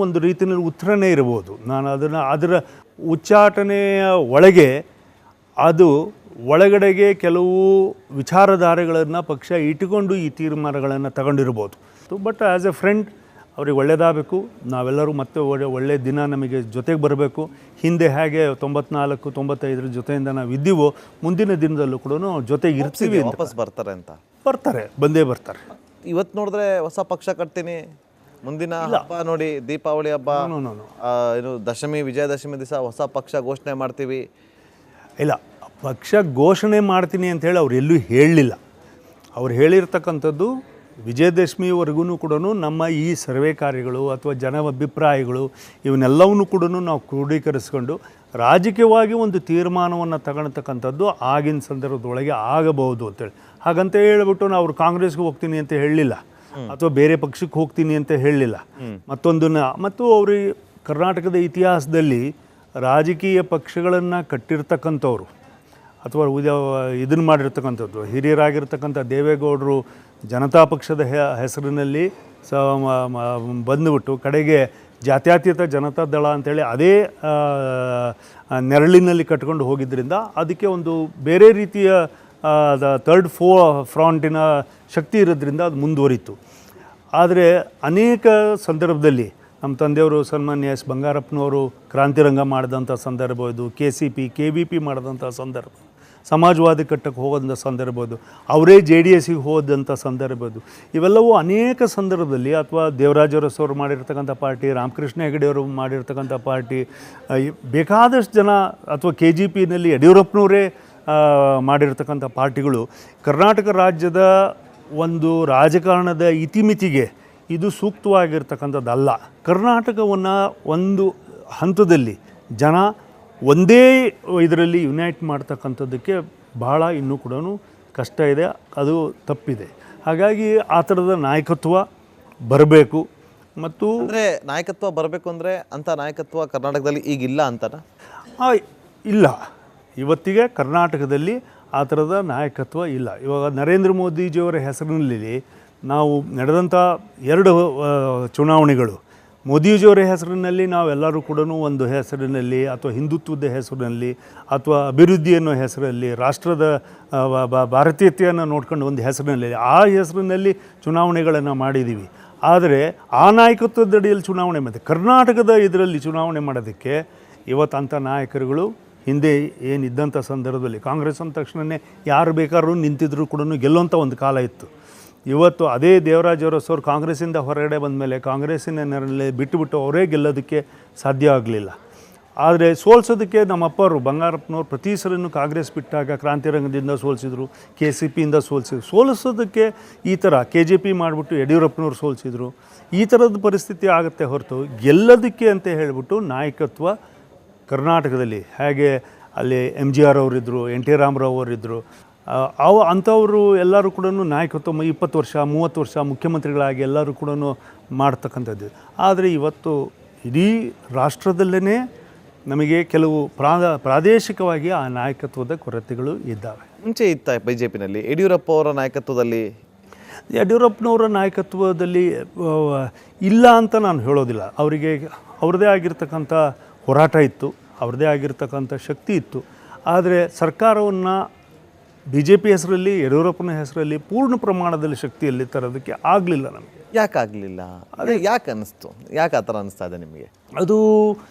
ಒಂದು ರೀತಿಯಲ್ಲಿ ಉತ್ತರನೇ ಇರ್ಬೋದು. ನಾನು ಅದರ ಉಚ್ಚಾಟನೆಯ ಒಳಗೆ ಅದು ಒಳಗಡೆಗೆ ಕೆಲವು ವಿಚಾರಧಾರೆಗಳನ್ನು ಪಕ್ಷ ಇಟ್ಟುಕೊಂಡು ಈ ತೀರ್ಮಾನಗಳನ್ನು ತಗೊಂಡಿರ್ಬೋದು. ಬಟ್ ಆ್ಯಸ್ ಎ ಫ್ರೆಂಡ್ ಅವ್ರಿಗೆ ಒಳ್ಳೆಯದಾಗಬೇಕು, ನಾವೆಲ್ಲರೂ ಮತ್ತೆ ಒಳ್ಳೆಯ ದಿನ ನಮಗೆ ಜೊತೆಗೆ ಬರಬೇಕು. ಹಿಂದೆ ಹೇಗೆ 94-95 ಜೊತೆಯಿಂದ ನಾವು ಇದ್ದೀವೋ ಮುಂದಿನ ದಿನದಲ್ಲೂ ಕೂಡ ಜೊತೆಗೆ ಇರ್ತೀವಿ. ವಾಪಸ್ ಬರ್ತಾರೆ ಅಂತ ಬಂದೇ ಬರ್ತಾರೆ. ಇವತ್ತು ನೋಡಿದ್ರೆ ಹೊಸ ಪಕ್ಷ ಕಟ್ತೀನಿ, ಮುಂದಿನ ಹಬ್ಬ ನೋಡಿ ದೀಪಾವಳಿ ಹಬ್ಬ ಏನು ದಶಮಿ ವಿಜಯದಶಮಿ ದಿವಸ ಹೊಸ ಪಕ್ಷ ಘೋಷಣೆ ಮಾಡ್ತೀವಿ. ಇಲ್ಲ, ಪಕ್ಷ ಘೋಷಣೆ ಮಾಡ್ತೀನಿ ಅಂಥೇಳಿ ಅವ್ರು ಎಲ್ಲೂ ಹೇಳಲಿಲ್ಲ. ಅವ್ರು ಹೇಳಿರ್ತಕ್ಕಂಥದ್ದು ವಿಜಯದಶಮಿವರೆಗೂ ಕೂಡ ನಮ್ಮ ಈ ಸರ್ವೆ ಕಾರ್ಯಗಳು ಅಥವಾ ಜನ ಅಭಿಪ್ರಾಯಗಳು ಇವನ್ನೆಲ್ಲವನ್ನೂ ಕೂಡ ನಾವು ಕ್ರೋಢೀಕರಿಸ್ಕೊಂಡು ರಾಜಕೀಯವಾಗಿ ಒಂದು ತೀರ್ಮಾನವನ್ನು ತಗೊಳ್ತಕ್ಕಂಥದ್ದು ಆಗಿನ ಸಂದರ್ಭದೊಳಗೆ ಆಗಬಹುದು ಅಂತೇಳಿ. ಹಾಗಂತ ಹೇಳ್ಬಿಟ್ಟು ನಾವು ಅವ್ರು ಕಾಂಗ್ರೆಸ್ಗೆ ಹೋಗ್ತೀನಿ ಅಂತ ಹೇಳಲಿಲ್ಲ ಅಥವಾ ಬೇರೆ ಪಕ್ಷಕ್ಕೆ ಹೋಗ್ತೀನಿ ಅಂತ ಹೇಳಲಿಲ್ಲ. ಮತ್ತು ಅವರು ಕರ್ನಾಟಕದ ಇತಿಹಾಸದಲ್ಲಿ ರಾಜಕೀಯ ಪಕ್ಷಗಳನ್ನು ಕಟ್ಟಿರ್ತಕ್ಕಂಥವ್ರು ಅಥವಾ ಇದನ್ನು ಮಾಡಿರ್ತಕ್ಕಂಥದ್ದು ಹಿರಿಯರಾಗಿರ್ತಕ್ಕಂಥ ದೇವೇಗೌಡರು ಜನತಾ ಪಕ್ಷದ ಹೆಸರಿನಲ್ಲಿ ಬಂದುಬಿಟ್ಟು ಕಡೆಗೆ ಜಾತ್ಯತೀತ ಜನತಾ ದಳ ಅಂಥೇಳಿ ಅದೇ ನೆರಳಿನಲ್ಲಿ ಕಟ್ಕೊಂಡು ಹೋಗಿದ್ದರಿಂದ ಅದಕ್ಕೆ ಒಂದು ಬೇರೆ ರೀತಿಯ ಥರ್ಡ್ ಫ್ರಂಟಿನ ಶಕ್ತಿ ಇರೋದ್ರಿಂದ ಅದು ಮುಂದುವರಿತು. ಆದರೆ ಅನೇಕ ಸಂದರ್ಭದಲ್ಲಿ ನಮ್ಮ ತಂದೆಯವರು ಸನ್ಮಾನ್ಯ ಎಸ್ ಬಂಗಾರಪ್ಪನವರು ಕ್ರಾಂತಿರಂಗ ಮಾಡಿದಂಥ ಸಂದರ್ಭ ಇದು, KCP KVP ಮಾಡಿದಂಥ ಸಂದರ್ಭ, ಸಮಾಜವಾದಿ ಕಟ್ಟಕ್ಕೆ ಹೋಗೋದಂಥ ಸಂದರ್ಭ ಇದು, ಅವರೇ JDSಗೆ ಹೋದಂಥ ಸಂದರ್ಭ ಇದು. ಇವೆಲ್ಲವೂ ಅನೇಕ ಸಂದರ್ಭದಲ್ಲಿ ಅಥವಾ ದೇವರಾಜ ಅರಸು ಮಾಡಿರ್ತಕ್ಕಂಥ ಪಾರ್ಟಿ, ರಾಮಕೃಷ್ಣ ಹೆಗಡೆಯವರು ಮಾಡಿರ್ತಕ್ಕಂಥ ಪಾರ್ಟಿ, ಬೇಕಾದಷ್ಟು ಜನ ಅಥವಾ KGPನಲ್ಲಿ ಯಡಿಯೂರಪ್ಪನವರೇ ಮಾಡಿರ್ತಕ್ಕಂಥ ಪಾರ್ಟಿಗಳು ಕರ್ನಾಟಕ ರಾಜ್ಯದ ಒಂದು ರಾಜಕಾರಣದ ಇತಿಮಿತಿಗೆ ಇದು ಸೂಕ್ತವಾಗಿರ್ತಕ್ಕಂಥದ್ದಲ್ಲ. ಕರ್ನಾಟಕವನ್ನು ಒಂದು ಹಂತದಲ್ಲಿ ಜನ ಒಂದೇ ಇದರಲ್ಲಿ ಯುನೈಟ್ ಮಾಡ್ತಕ್ಕಂಥದ್ದಕ್ಕೆ ಬಹಳ ಇನ್ನೂ ಕೂಡ ಕಷ್ಟ ಇದೆ, ಅದು ತಪ್ಪಿದೆ. ಹಾಗಾಗಿ ಆ ಥರದ ನಾಯಕತ್ವ ಬರಬೇಕು. ಮತ್ತು ಅಂದರೆ ನಾಯಕತ್ವ ಬರಬೇಕು ಅಂದರೆ ಅಂಥ ನಾಯಕತ್ವ ಕರ್ನಾಟಕದಲ್ಲಿ ಈಗಿಲ್ಲ ಅಂತನಾ? ಇಲ್ಲ, ಇವತ್ತಿಗೆ ಕರ್ನಾಟಕದಲ್ಲಿ ಆ ಥರದ ನಾಯಕತ್ವ ಇಲ್ಲ. ಇವಾಗ ನರೇಂದ್ರ ಮೋದಿಜಿಯವರ ಹೆಸರಿನಲ್ಲಿ ನಾವು ನಡೆದಂಥ 2 ಚುನಾವಣೆಗಳು, ಮೋದಿಜಿಯವರ ಹೆಸರಿನಲ್ಲಿ ನಾವೆಲ್ಲರೂ ಕೂಡ ಒಂದು ಹೆಸರಿನಲ್ಲಿ ಅಥವಾ ಹಿಂದುತ್ವದ ಹೆಸರಿನಲ್ಲಿ ಅಥವಾ ಅಭಿವೃದ್ಧಿ ಅನ್ನೋ ಹೆಸರಲ್ಲಿ ರಾಷ್ಟ್ರದ ಭಾರತೀಯತೆಯನ್ನು ನೋಡ್ಕೊಂಡು ಒಂದು ಹೆಸರಿನಲ್ಲಿ ಆ ಹೆಸರಿನಲ್ಲಿ ಚುನಾವಣೆಗಳನ್ನು ಮಾಡಿದ್ದೀವಿ. ಆದರೆ ಆ ನಾಯಕತ್ವದಡಿಯಲ್ಲಿ ಚುನಾವಣೆ ಮಾಡಿದೆ. ಕರ್ನಾಟಕದ ಇದರಲ್ಲಿ ಚುನಾವಣೆ ಮಾಡೋದಕ್ಕೆ ಇವತ್ತು ಅಂಥ ನಾಯಕರುಗಳು ಹಿಂದೆ ಏನಿದ್ದಂಥ ಸಂದರ್ಭದಲ್ಲಿ ಕಾಂಗ್ರೆಸ್ ಅಂದ ತಕ್ಷಣವೇ ಯಾರು ಬೇಕಾದ್ರೂ ನಿಂತಿದ್ರು ಕೂಡ ಗೆಲ್ಲುವಂಥ ಒಂದು ಕಾಲ ಇತ್ತು. ಇವತ್ತು ಅದೇ ದೇವರಾಜ ಅರಸು ಕಾಂಗ್ರೆಸ್ಸಿಂದ ಹೊರಗಡೆ ಬಂದ ಮೇಲೆ ಕಾಂಗ್ರೆಸ್ಸಿನ ನೆರಳಲ್ಲಿ ಬಿಟ್ಟುಬಿಟ್ಟು ಅವರೇ ಗೆಲ್ಲೋದಕ್ಕೆ ಸಾಧ್ಯ ಆಗಲಿಲ್ಲ. ಆದರೆ ಸೋಲ್ಸೋದಕ್ಕೆ ನಮ್ಮ ಅಪ್ಪರು ಬಂಗಾರಪ್ಪನವ್ರು ಪ್ರತಿ ಸಲನೂ ಕಾಂಗ್ರೆಸ್ ಬಿಟ್ಟಾಗ ಕ್ರಾಂತಿರಂಗದಿಂದ ಸೋಲಿಸಿದ್ರು, KCPಯಿಂದ ಸೋಲಿಸೋದಕ್ಕೆ ಈ ಥರ KGP ಮಾಡಿಬಿಟ್ಟು ಯಡಿಯೂರಪ್ಪನವ್ರು ಸೋಲಿಸಿದ್ರು. ಈ ಥರದ ಪರಿಸ್ಥಿತಿ ಆಗುತ್ತೆ ಹೊರತು ಗೆಲ್ಲೋದಕ್ಕೆ ಅಂತ ಹೇಳಿಬಿಟ್ಟು ನಾಯಕತ್ವ ಕರ್ನಾಟಕದಲ್ಲಿ ಹೇಗೆ ಅಲ್ಲಿ MGR ಅವರಿದ್ದರು, NT ರಾಮರಾವ್ ಅವರಿದ್ದರು, ಅಂಥವರು ಎಲ್ಲರೂ ಕೂಡ ನಾಯಕತ್ವ 20 ವರ್ಷ 30 ವರ್ಷ ಮುಖ್ಯಮಂತ್ರಿಗಳಾಗಿ ಎಲ್ಲರೂ ಕೂಡ ಮಾಡ್ತಕ್ಕಂಥದ್ದು. ಆದರೆ ಇವತ್ತು ಇಡೀ ರಾಷ್ಟ್ರದಲ್ಲೇ ನಮಗೆ ಕೆಲವು ಪ್ರಾದೇಶಿಕವಾಗಿ ಆ ನಾಯಕತ್ವದ ಕೊರತೆಗಳು ಇದ್ದಾವೆ. ಮುಂಚೆ ಇತ್ತ BJPನಲ್ಲಿ ಯಡಿಯೂರಪ್ಪ ಅವರ ನಾಯಕತ್ವದಲ್ಲಿ? ಯಡಿಯೂರಪ್ಪನವರ ನಾಯಕತ್ವದಲ್ಲಿ ಇಲ್ಲ ಅಂತ ನಾನು ಹೇಳೋದಿಲ್ಲ. ಅವರಿಗೆ ಅವ್ರದ್ದೇ ಆಗಿರ್ತಕ್ಕಂಥ ಹೋರಾಟ ಇತ್ತು, ಅವ್ರದ್ದೇ ಆಗಿರ್ತಕ್ಕಂಥ ಶಕ್ತಿ ಇತ್ತು. ಆದರೆ ಸರ್ಕಾರವನ್ನು BJP ಹೆಸರಲ್ಲಿ ಯಡಿಯೂರಪ್ಪನ ಹೆಸರಲ್ಲಿ ಪೂರ್ಣ ಪ್ರಮಾಣದಲ್ಲಿ ಶಕ್ತಿಯಲ್ಲಿ ತರೋದಕ್ಕೆ ಆಗಲಿಲ್ಲ ನಮಗೆ. ಯಾಕೆ ಆಗಲಿಲ್ಲ? ಅದೇ ಯಾಕೆ ಅನ್ನಿಸ್ತು? ಯಾಕೆ ಆ ಥರ ಅನ್ನಿಸ್ತಾ ಇದೆ ನಿಮಗೆ? ಅದು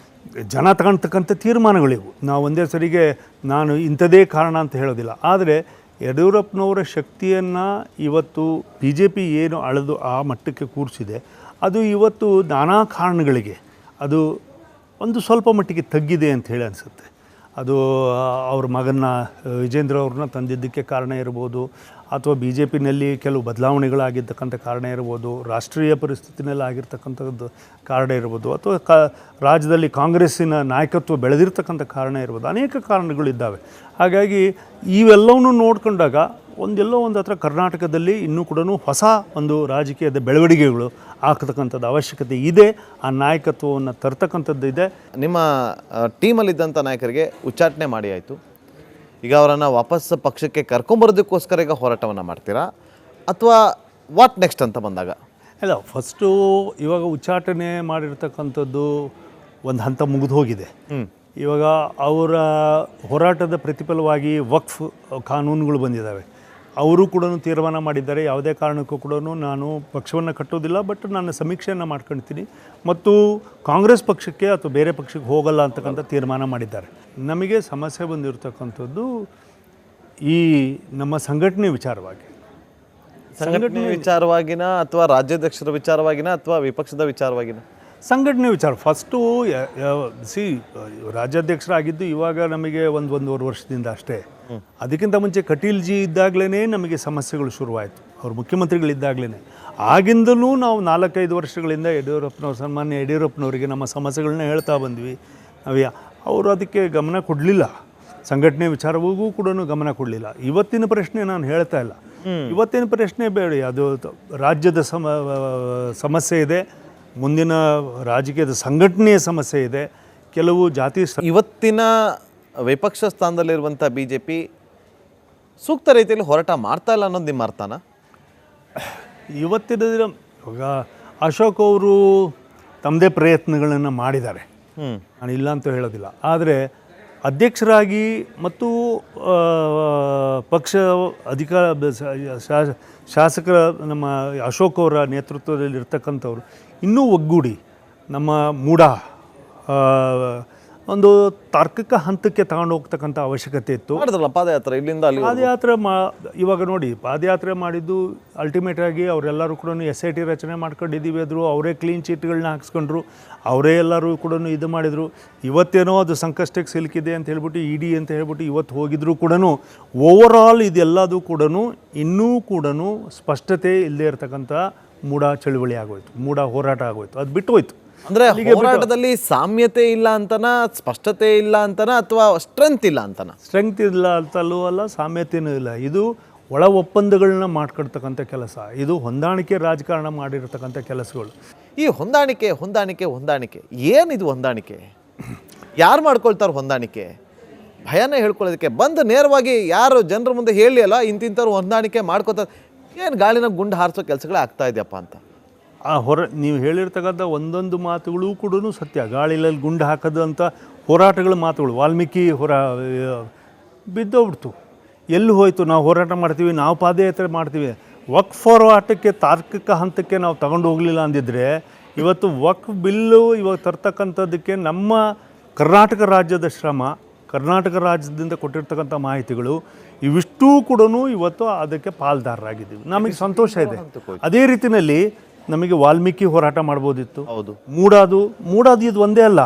ಜನ ತಗೊಳ್ತಕ್ಕಂಥ ತೀರ್ಮಾನಗಳಿವು. ನಾವು ಒಂದೇ ಸರಿಗೆ ನಾನು ಇಂಥದೇ ಕಾರಣ ಅಂತ ಹೇಳೋದಿಲ್ಲ. ಆದರೆ ಯಡಿಯೂರಪ್ಪನವರ ಶಕ್ತಿಯನ್ನು ಇವತ್ತು BJP ಏನು ಅಳೆದು ಆ ಮಟ್ಟಕ್ಕೆ ಕೂರಿಸಿದೆ, ಅದು ಇವತ್ತು ನಾನಾ ಕಾರಣಗಳಿಗೆ ಅದು ಒಂದು ಸ್ವಲ್ಪ ಮಟ್ಟಿಗೆ ತಗ್ಗಿದೆ ಅಂತ ಹೇಳಿ ಅನಿಸುತ್ತೆ. ಅದು ಅವ್ರ ಮಗನ ವಿಜೇಂದ್ರ ಅವ್ರನ್ನ ತಂದಿದ್ದಕ್ಕೆ ಕಾರಣ ಇರ್ಬೋದು, ಅಥವಾ BJPನಲ್ಲಿ ಕೆಲವು ಬದಲಾವಣೆಗಳಾಗಿರ್ತಕ್ಕಂಥ ಕಾರಣ ಇರ್ಬೋದು, ರಾಷ್ಟ್ರೀಯ ಪರಿಸ್ಥಿತಿನಲ್ಲಿ ಆಗಿರ್ತಕ್ಕಂಥದ್ದು ಕಾರಣ ಇರ್ಬೋದು, ಅಥವಾ ರಾಜ್ಯದಲ್ಲಿ ಕಾಂಗ್ರೆಸ್ಸಿನ ನಾಯಕತ್ವ ಬೆಳೆದಿರ್ತಕ್ಕಂಥ ಕಾರಣ ಇರ್ಬೋದು. ಅನೇಕ ಕಾರಣಗಳಿದ್ದಾವೆ. ಹಾಗಾಗಿ ಇವೆಲ್ಲವನ್ನೂ ನೋಡಿಕೊಂಡಾಗ ಒಂದೆಲ್ಲೋ ಒಂದು ಹತ್ರ ಕರ್ನಾಟಕದಲ್ಲಿ ಇನ್ನೂ ಕೂಡ ಹೊಸ ಒಂದು ರಾಜಕೀಯದ ಬೆಳವಣಿಗೆಗಳು ಆಗ್ತಕ್ಕಂಥದ್ದು ಅವಶ್ಯಕತೆ ಇದೆ. ಆ ನಾಯಕತ್ವವನ್ನು ತರ್ತಕ್ಕಂಥದ್ದು ಇದೆ. ನಿಮ್ಮ ಟೀಮಲ್ಲಿದ್ದಂಥ ನಾಯಕರಿಗೆ ಉಚ್ಚಾಟನೆ ಮಾಡಿ ಆಯಿತು, ಈಗ ಅವರನ್ನು ವಾಪಸ್ ಪಕ್ಷಕ್ಕೆ ಕರ್ಕೊಂಬರೋದಕ್ಕೋಸ್ಕರ ಈಗ ಹೋರಾಟವನ್ನು ಮಾಡ್ತೀರಾ ಅಥವಾ ವಾಟ್ ನೆಕ್ಸ್ಟ್ ಅಂತ ಬಂದಾಗ? ಇಲ್ಲ, ಫಸ್ಟು ಇವಾಗ ಉಚ್ಚಾಟನೆ ಮಾಡಿರ್ತಕ್ಕಂಥದ್ದು ಒಂದು ಹಂತ ಮುಗಿದು ಹೋಗಿದೆ. ಇವಾಗ ಅವರ ಹೋರಾಟದ ಪ್ರತಿಫಲವಾಗಿ ವಕ್ಫ್ ಕಾನೂನುಗಳು ಬಂದಿದ್ದಾವೆ. ಅವರು ಕೂಡ ತೀರ್ಮಾನ ಮಾಡಿದ್ದಾರೆ, ಯಾವುದೇ ಕಾರಣಕ್ಕೂ ಕೂಡ ನಾನು ಪಕ್ಷವನ್ನು ಕಟ್ಟೋದಿಲ್ಲ, ಬಟ್ ನಾನು ಸಮೀಕ್ಷೆಯನ್ನು ಮಾಡ್ಕೊಳ್ತೀನಿ ಮತ್ತು ಕಾಂಗ್ರೆಸ್ ಪಕ್ಷಕ್ಕೆ ಅಥವಾ ಬೇರೆ ಪಕ್ಷಕ್ಕೆ ಹೋಗಲ್ಲ ಅಂತಕ್ಕಂಥ ತೀರ್ಮಾನ ಮಾಡಿದ್ದಾರೆ. ನಮಗೆ ಸಮಸ್ಯೆ ಬಂದಿರತಕ್ಕಂಥದ್ದು ಈ ನಮ್ಮ ಸಂಘಟನೆ ವಿಚಾರವಾಗಿ. ಸಂಘಟನೆ ವಿಚಾರವಾಗಿನ ಅಥವಾ ರಾಜ್ಯಾಧ್ಯಕ್ಷರ ವಿಚಾರವಾಗಿನ ಅಥವಾ ವಿಪಕ್ಷದ ವಿಚಾರವಾಗಿನ? ಸಂಘಟನೆ ವಿಚಾರ. ಫಸ್ಟು ರಾಜ್ಯಾಧ್ಯಕ್ಷರಾಗಿದ್ದು ಇವಾಗ ನಮಗೆ ಒಂದೂವರೆ ವರ್ಷದಿಂದ ಅಷ್ಟೇ. ಅದಕ್ಕಿಂತ ಮುಂಚೆ ಕಟೀಲ್ ಜಿ ಇದ್ದಾಗಲೇ ನಮಗೆ ಸಮಸ್ಯೆಗಳು ಶುರುವಾಯಿತು, ಅವ್ರು ಮುಖ್ಯಮಂತ್ರಿಗಳಿದ್ದಾಗಲೇ. ಆಗಿಂದಲೂ ನಾವು 4-5 ವರ್ಷಗಳಿಂದ ಸನ್ಮಾನ್ಯ ಯಡಿಯೂರಪ್ಪನವರಿಗೆ ನಮ್ಮ ಸಮಸ್ಯೆಗಳನ್ನ ಹೇಳ್ತಾ ಬಂದ್ವಿ. ಅವರು ಅದಕ್ಕೆ ಗಮನ ಕೊಡಲಿಲ್ಲ, ಸಂಘಟನೆ ವಿಚಾರವೂ ಕೂಡ ಗಮನ ಕೊಡಲಿಲ್ಲ. ಇವತ್ತಿನ ಪ್ರಶ್ನೆ ನಾನು ಹೇಳ್ತಾ ಇಲ್ಲ, ಇವತ್ತಿನ ಪ್ರಶ್ನೆ ಬೇಡ, ಅದು ರಾಜ್ಯದ ಸಮಸ್ಯೆ ಇದೆ, ಮುಂದಿನ ರಾಜಕೀಯದ ಸಂಘಟನೆಯ ಸಮಸ್ಯೆ ಇದೆ, ಕೆಲವು ಜಾತಿ ಇವತ್ತಿನ ವಿಪಕ್ಷ ಸ್ಥಾನದಲ್ಲಿರುವಂಥ BJP ಸೂಕ್ತ ರೀತಿಯಲ್ಲಿ ಹೋರಾಟ ಮಾಡ್ತಾ ಇಲ್ಲ ಅನ್ನೋದು ನಿಮ್ಮ ಅರ್ಥನ? ಇವತ್ತಿನ ದಿನ ಇವಾಗ ಅಶೋಕ್ ಅವರು ತಮ್ಮದೇ ಪ್ರಯತ್ನಗಳನ್ನು ಮಾಡಿದ್ದಾರೆ, ನಾನು ಇಲ್ಲ ಅಂತ ಹೇಳೋದಿಲ್ಲ. ಆದರೆ ಅಧ್ಯಕ್ಷರಾಗಿ ಮತ್ತು ಪಕ್ಷ ಶಾಸಕರ ನಮ್ಮ ಅಶೋಕ್ ಅವರ ನೇತೃತ್ವದಲ್ಲಿ ಇರ್ತಕ್ಕಂಥವ್ರು ಇನ್ನೂ ಒಗ್ಗೂಡಿ ನಮ್ಮ ಮೂಡ ಒಂದು ತಾರ್ಕಿಕ ಹಂತಕ್ಕೆ ತಗೊಂಡು ಹೋಗ್ತಕ್ಕಂಥ ಅವಶ್ಯಕತೆ ಇತ್ತು. ಮಾಡಿದ್ರಲ್ಲ ಪಾದಯಾತ್ರೆ ಇಲ್ಲಿಂದ ಅಲ್ಲಿ. ಪಾದಯಾತ್ರೆ ಇವಾಗ ನೋಡಿ, ಪಾದಯಾತ್ರೆ ಮಾಡಿದ್ದು ಅಲ್ಟಿಮೇಟಾಗಿ ಅವರೆಲ್ಲರೂ ಕೂಡ SIT ರಚನೆ ಮಾಡ್ಕೊಂಡಿದ್ದೀವಿ ಅಂದರು, ಅವರೇ ಕ್ಲೀನ್ ಚೀಟ್ಗಳನ್ನ ಹಾಕ್ಸ್ಕೊಂಡ್ರು, ಅವರೇ ಎಲ್ಲರೂ ಕೂಡ ಇದು ಮಾಡಿದರು. ಇವತ್ತೇನೋ ಅದು ಸಂಕಷ್ಟಕ್ಕೆ ಸಿಲುಕಿದೆ ಅಂತ ಹೇಳ್ಬಿಟ್ಟು ED ಅಂತ ಹೇಳ್ಬಿಟ್ಟು ಇವತ್ತು ಹೋಗಿದ್ರು ಕೂಡ ಓವರಾಲ್ ಇದೆಲ್ಲದೂ ಕೂಡ ಇನ್ನೂ ಕೂಡ ಸ್ಪಷ್ಟತೆ ಇಲ್ಲದೆ ಇರತಕ್ಕಂಥ ಮೂಡ ಚಳುವಳಿ ಆಗೋಯ್ತು, ಮೂಡ ಹೋರಾಟ ಆಗೋಯ್ತು, ಅದು ಬಿಟ್ಟು ಹೋಯ್ತು. ಅಂದರೆ ಹೋರಾಟದಲ್ಲಿ ಸಾಮ್ಯತೆ ಇಲ್ಲ ಅಂತನ, ಸ್ಪಷ್ಟತೆ ಇಲ್ಲ ಅಂತನ, ಅಥವಾ ಸ್ಟ್ರೆಂತ್ ಇಲ್ಲ ಅಂತನ? ಸ್ಟ್ರೆಂತ್ ಇಲ್ಲ ಅಂತಲೂ ಅಲ್ಲ, ಸಾಮ್ಯತೆಯೂ ಇಲ್ಲ. ಇದು ಒಳ ಒಪ್ಪಂದಗಳನ್ನ ಮಾಡ್ಕೊಳ್ತಕ್ಕಂಥ ಕೆಲಸ, ಇದು ಹೊಂದಾಣಿಕೆ ರಾಜಕಾರಣ ಮಾಡಿರ್ತಕ್ಕಂಥ ಕೆಲಸಗಳು. ಈ ಹೊಂದಾಣಿಕೆ ಹೊಂದಾಣಿಕೆ ಹೊಂದಾಣಿಕೆ ಏನಿದು ಹೊಂದಾಣಿಕೆ? ಯಾರು ಮಾಡ್ಕೊಳ್ತಾರೆ ಹೊಂದಾಣಿಕೆ? ಭಯನೇ ಹೇಳ್ಕೊಳ್ಳೋದಕ್ಕೆ ಬಂದು ನೇರವಾಗಿ ಯಾರು ಜನರ ಮುಂದೆ ಹೇಳಿ ಅಲ್ಲ ಇಂತಿಂಥವ್ರು ಹೊಂದಾಣಿಕೆ ಮಾಡ್ಕೋತಾರೆ, ಏನು ಗಾಳಿನ ಗುಂಡು ಹಾರಿಸೋ ಕೆಲಸಗಳೇ ಆಗ್ತಾ ಇದೆಯಪ್ಪ ಅಂತ. ನೀವು ಹೇಳಿರ್ತಕ್ಕಂಥ ಒಂದೊಂದು ಮಾತುಗಳು ಕೂಡ ಸತ್ಯ. ಗಾಳಿಲಲ್ಲಿ ಗುಂಡು ಹಾಕೋದು ಅಂತ ಹೋರಾಟಗಳ ಮಾತುಗಳು, ವಾಲ್ಮೀಕಿ ಬಿದ್ದೋಗ್ಬಿಡ್ತು, ಎಲ್ಲಿ ಹೋಯಿತು? ನಾವು ಹೋರಾಟ ಮಾಡ್ತೀವಿ, ನಾವು ಪಾದಯಾತ್ರೆ ಮಾಡ್ತೀವಿ. ವಕ್ಫ್ ಹೋರಾಟಕ್ಕೆ ತಾರ್ಕಿಕ ಹಂತಕ್ಕೆ ನಾವು ತಗೊಂಡು ಹೋಗಲಿಲ್ಲ ಅಂದಿದ್ರೆ ಇವತ್ತು ವಕ್ಫ್ ಬಿಲ್ಲು ಇವಾಗ ತರ್ತಕ್ಕಂಥದ್ದಕ್ಕೆ ನಮ್ಮ ಕರ್ನಾಟಕ ರಾಜ್ಯದ ಶ್ರಮ, ಕರ್ನಾಟಕ ರಾಜ್ಯದಿಂದ ಕೊಟ್ಟಿರ್ತಕ್ಕಂಥ ಮಾಹಿತಿಗಳು ಇವಿಷ್ಟೂ ಕೂಡ ಇವತ್ತು ಅದಕ್ಕೆ ಪಾಲ್ದಾರರಾಗಿದ್ದೀವಿ, ನಮಗೆ ಸಂತೋಷ ಇದೆ. ಅದೇ ರೀತಿಯಲ್ಲಿ ನಮಗೆ ವಾಲ್ಮೀಕಿ ಹೋರಾಟ ಮಾಡ್ಬೋದಿತ್ತು. ಹೌದು, ಮೂಡಾದು ಇದು ಒಂದೇ ಅಲ್ಲ,